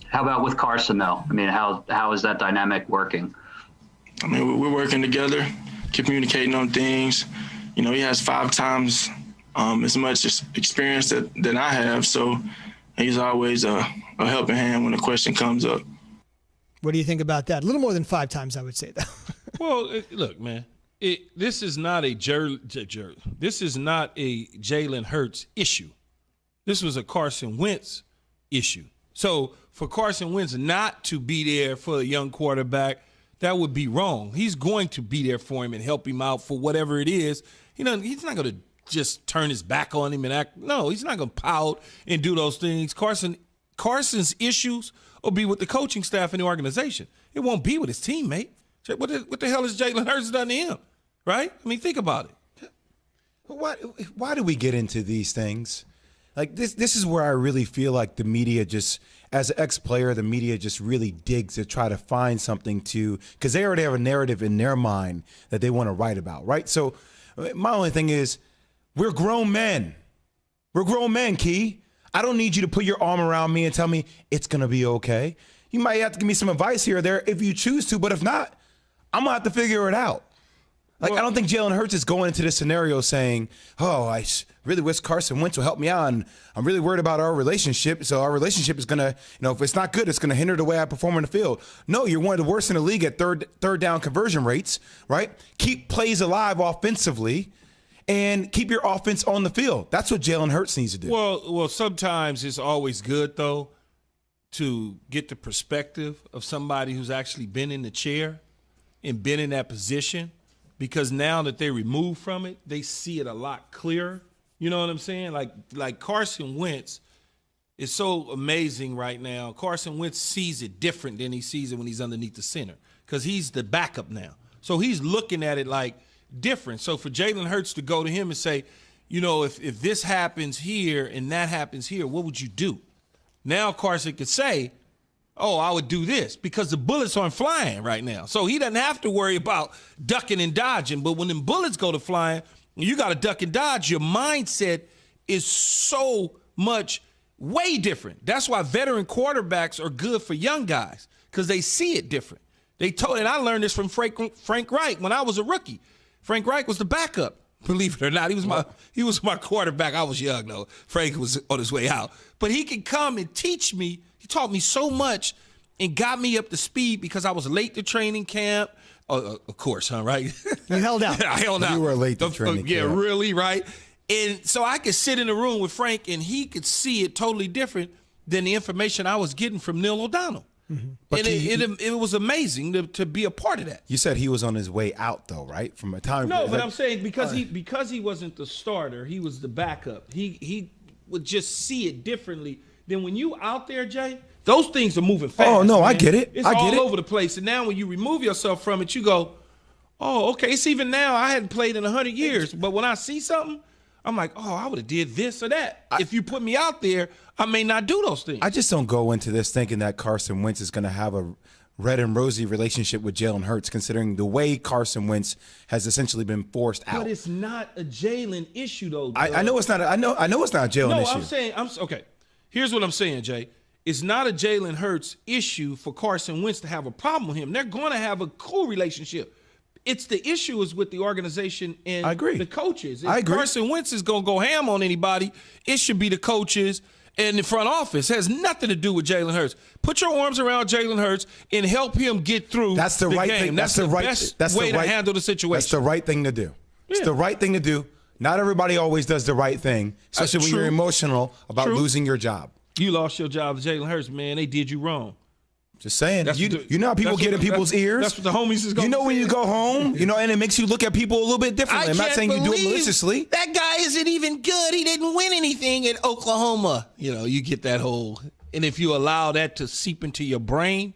How about with Carson, though? I mean, how is that dynamic working? I mean, we're working together, communicating on things. You know, he has 5 times as much experience that I have, so he's always a helping hand when a question comes up. What do you think about that? A little more than 5 times, I would say, though. Well, look, man, this is not a this is not a Jalen Hurts issue. This was a Carson Wentz issue. So for Carson Wentz not to be there for a young quarterback, that would be wrong. He's going to be there for him and help him out for whatever it is. You know, he's not going to just turn his back on him and act. No, he's not going to pout and do those things. Carson's issues will be with the coaching staff and the organization. It won't be with his teammate. What the hell has Jalen Hurts done to him? Right? I mean, think about it. Why do we get into these things? Like this is where I really feel like the media just, as an ex-player, the media just really digs to try to find something to, because they already have a narrative in their mind that they want to write about, right? So my only thing is, we're grown men. We're grown men, Key. I don't need you to put your arm around me and tell me it's going to be okay. You might have to give me some advice here or there if you choose to, but if not, I'm going to have to figure it out. Like, I don't think Jalen Hurts is going into this scenario saying, oh, I really wish Carson Wentz will help me out, and I'm really worried about our relationship, so our relationship is going to, if it's not good, it's going to hinder the way I perform in the field. No, you're one of the worst in the league at third down conversion rates, right? Keep plays alive offensively and keep your offense on the field. That's what Jalen Hurts needs to do. Well, sometimes it's always good, though, to get the perspective of somebody who's actually been in the chair and been in that position, because now that they're removed from it, they see it a lot clearer. You know what I'm saying? Like Carson Wentz is so amazing right now. Carson Wentz sees it different than he sees it when he's underneath the center, because he's the backup now. So he's looking at it like different. So for Jalen Hurts to go to him and say, if this happens here and that happens here, what would you do? Now Carson could say, oh, I would do this, because the bullets aren't flying right now. So he doesn't have to worry about ducking and dodging. But when them bullets go to flying, you got to duck and dodge. Your mindset is so much way different. That's why veteran quarterbacks are good for young guys, because they see it different. And I learned this from Frank Reich when I was a rookie. Frank Reich was the backup. Believe it or not, he was my quarterback. I was young though. Frank was on his way out, but he could come and teach me. He taught me so much and got me up to speed because I was late to training camp. Of course, huh? Right? You held out. I held out. You were late to training camp. Yeah, really, right? And so I could sit in the room with Frank, and he could see it totally different than the information I was getting from Neil O'Donnell. Mm-hmm. But it was amazing to be a part of that. You said he was on his way out, though, right? From a time. No, but I'm saying because he wasn't the starter, he was the backup. He would just see it differently than when you out there, Jay. Those things are moving fast. Oh no, man. I get it. It's all over the place. And now when you remove yourself from it, you go, oh, okay. It's even now. I hadn't played in 100 years, but when I see something, I'm like, oh, I would have did this or that. If you put me out there, I may not do those things. I just don't go into this thinking that Carson Wentz is going to have a red and rosy relationship with Jalen Hurts, considering the way Carson Wentz has essentially been forced out. But it's not a Jalen issue, though. I know it's not. I know it's not a Jalen issue. No, I'm saying, okay. Here's what I'm saying, Jay. It's not a Jalen Hurts issue for Carson Wentz to have a problem with him. They're going to have a cool relationship. It's the issue is with the organization and the coaches. If Carson Wentz is going to go ham on anybody, it should be the coaches and the front office. It has nothing to do with Jalen Hurts. Put your arms around Jalen Hurts and help him get through the right game. Thing. That's the best way to handle the situation. That's the right thing to do. Yeah. It's the right thing to do. Not everybody always does the right thing, especially when you're emotional about losing your job. You lost your job to Jalen Hurts, man. They did you wrong. Just saying. You know how people get in people's ears? That's what the homies is going to say. When you go home, and it makes you look at people a little bit differently. I'm not saying you do it maliciously. That guy isn't even good. He didn't win anything at Oklahoma. You get that whole, and if you allow that to seep into your brain,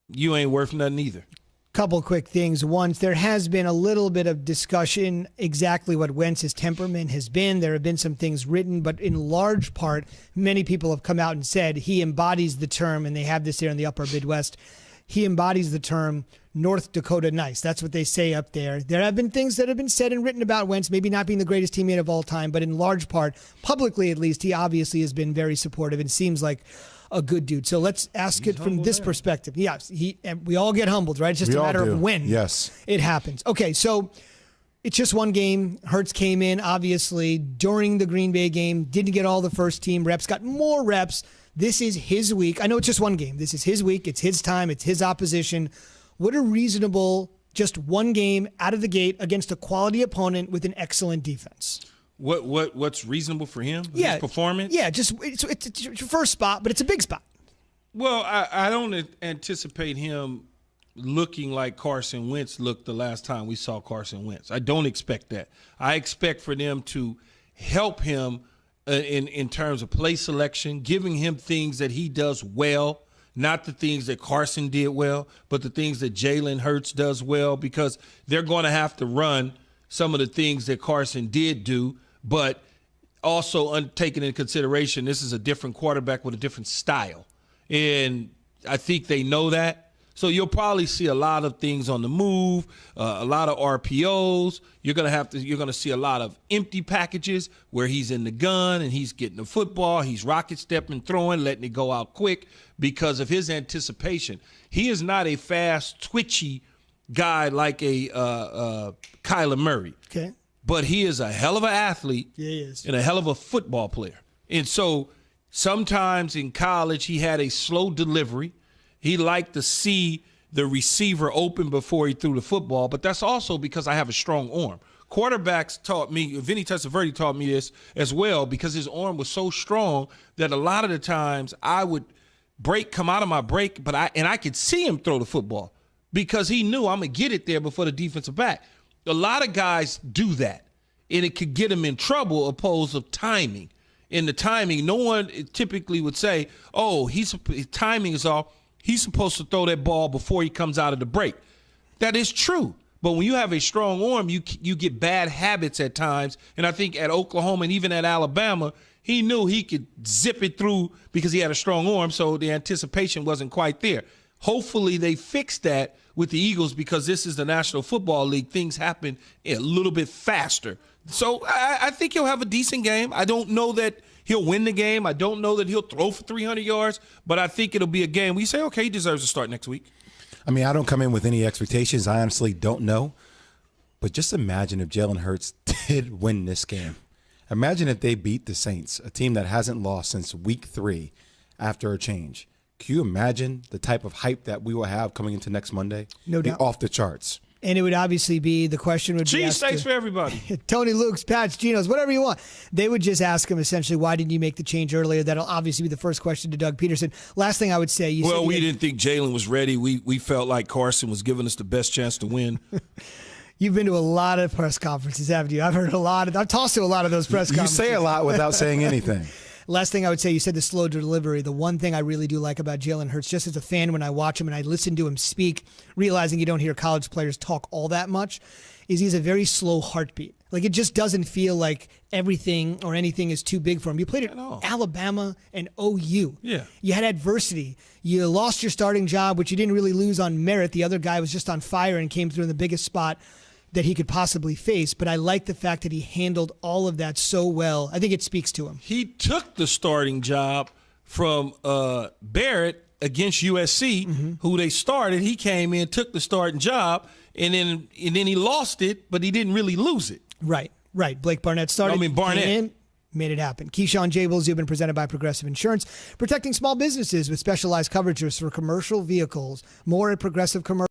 you ain't worth nothing either. Couple quick things. One, there has been a little bit of discussion exactly what Wentz's temperament has been. There have been some things written, but in large part, many people have come out and said he embodies the term, and they have this here in the upper Midwest, he embodies the term North Dakota nice. That's what they say up there. There have been things that have been said and written about Wentz, maybe not being the greatest teammate of all time, but in large part, publicly at least, he obviously has been very supportive and seems like a good dude. So let's ask it from this perspective. Yes, and we all get humbled, right? It's just a matter of when it happens. Okay, so it's just one game. Hurts came in, obviously, during the Green Bay game, didn't get all the first team reps, got more reps. This is his week. I know it's just one game. This is his week. It's his time. It's his opposition. What a reasonable, just one game out of the gate against a quality opponent with an excellent defense. What's reasonable for him? His performance? Yeah, just it's your first spot, but it's a big spot. Well, I don't anticipate him looking like Carson Wentz looked the last time we saw Carson Wentz. I don't expect that. I expect for them to help him in terms of play selection, giving him things that he does well, not the things that Carson did well, but the things that Jalen Hurts does well, because they're going to have to run some of the things that Carson did do, but also taking into consideration this is a different quarterback with a different style. And I think they know that. So you'll probably see a lot of things on the move, a lot of RPOs. You're gonna see a lot of empty packages where he's in the gun and he's getting the football. He's rocket stepping, throwing, letting it go out quick because of his anticipation. He is not a fast, twitchy guy like a Kyler Murray. Okay. But he is a hell of an athlete. Yeah, he is. And a hell of a football player. And so sometimes in college he had a slow delivery. He liked to see the receiver open before he threw the football, but that's also because I have a strong arm. Quarterbacks taught me, Vinny Testaverde taught me this as well, because his arm was so strong that a lot of the times I would come out of my break, but I could see him throw the football because he knew I'm going to get it there before the defensive back. A lot of guys do that, and it could get them in trouble opposed to timing. In the timing, no one typically would say, oh, his timing is off. He's supposed to throw that ball before he comes out of the break. That is true. But when you have a strong arm, you get bad habits at times. And I think at Oklahoma and even at Alabama, he knew he could zip it through because he had a strong arm, so the anticipation wasn't quite there. Hopefully they fixed that with the Eagles because this is the National Football League. Things happen a little bit faster. So I think he'll have a decent game. I don't know that he'll win the game. I don't know that he'll throw for 300 yards, but I think it'll be a game we say, okay, he deserves to start next week. I mean, I don't come in with any expectations. I honestly don't know. But just imagine if Jalen Hurts did win this game. Imagine if they beat the Saints, a team that hasn't lost since week 3 after a change. Can you imagine the type of hype that we will have coming into next Monday? No doubt. Off the charts. And it would obviously be, the question would be asked cheesesteaks for everybody. Tony Luke's, Pat's, Geno's, whatever you want. They would just ask him essentially, why didn't you make the change earlier? That'll obviously be the first question to Doug Peterson. Last thing I would say. We didn't think Jalen was ready. We felt like Carson was giving us the best chance to win. You've been to a lot of press conferences, haven't you? I've tossed to a lot of those press conferences. You say a lot without saying anything. Last thing I would say, you said the slow delivery. The one thing I really do like about Jalen Hurts, just as a fan when I watch him and I listen to him speak, realizing you don't hear college players talk all that much, is he's a very slow heartbeat. Like, it just doesn't feel like everything or anything is too big for him. You played at Alabama and OU. Yeah. You had adversity. You lost your starting job, which you didn't really lose on merit. The other guy was just on fire and came through in the biggest spot that he could possibly face. But I like the fact that he handled all of that so well. I think it speaks to him. He took the starting job from Barrett against USC, who they started. He came in, took the starting job, and then he lost it, but he didn't really lose it. Right. Blake Barnett started. Barnett. Came in, made it happen. Keyshawn Jables, you've been presented by Progressive Insurance, protecting small businesses with specialized coverages for commercial vehicles. More at Progressive Commercial.